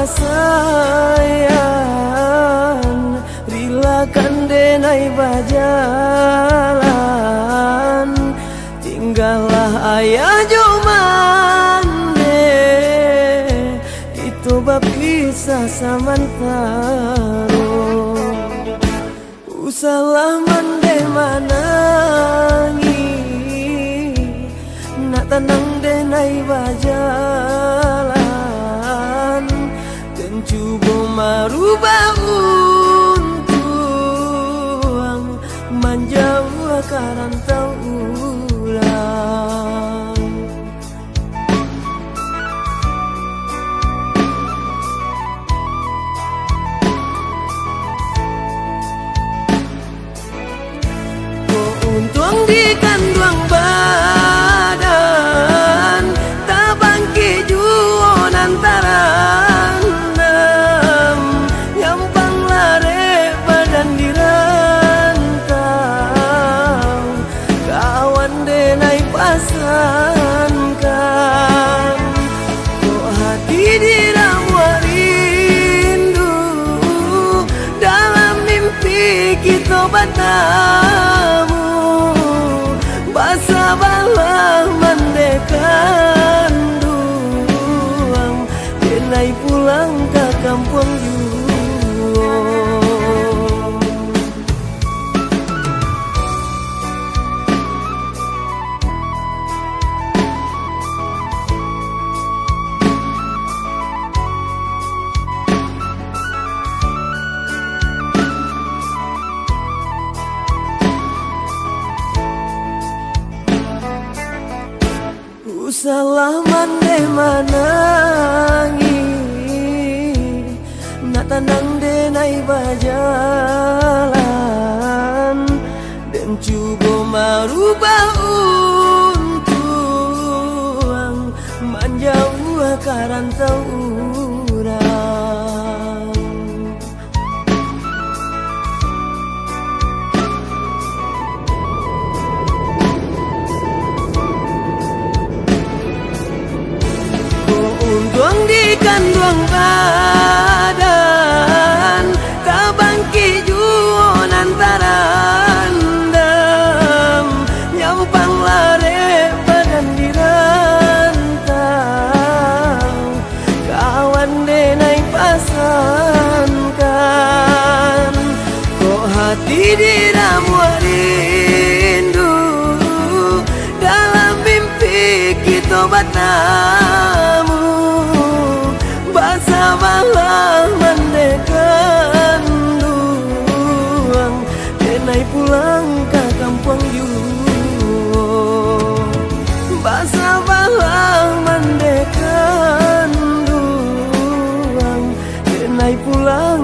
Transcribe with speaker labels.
Speaker 1: pasayan, rilakan denai bajalan, tinggallah ayah jomande, itu bab kisah samantaro. Usalah mande manangi, nak tenang denai bajalan, dan cuba marubah untuang, manjauh akaran tau ulang. Untuang di kanduang badan, tabang kijuan antaran enam, nyampang lare badan dirantau, kawan denai pasankan, kok hati diramu rindu, dalam mimpi kita bertemu. Basabalah mandekan duang, denai pulang ke kampung juang. Usalah mande manangi, nak tenang denai bajalan, dan cuba marubah untuang, manjauh akaran tau urang. Untuang di kanduang badan, tabang kijuan antaran dam, nyampang lare badan dirantau, kawan denai pasankan, kok hati diramu rindu, dalam mimpi kita bertemu. Basabalah mandekan duang, denai pulang ke kampung juang. Basabalah mandekan duang, denai pulang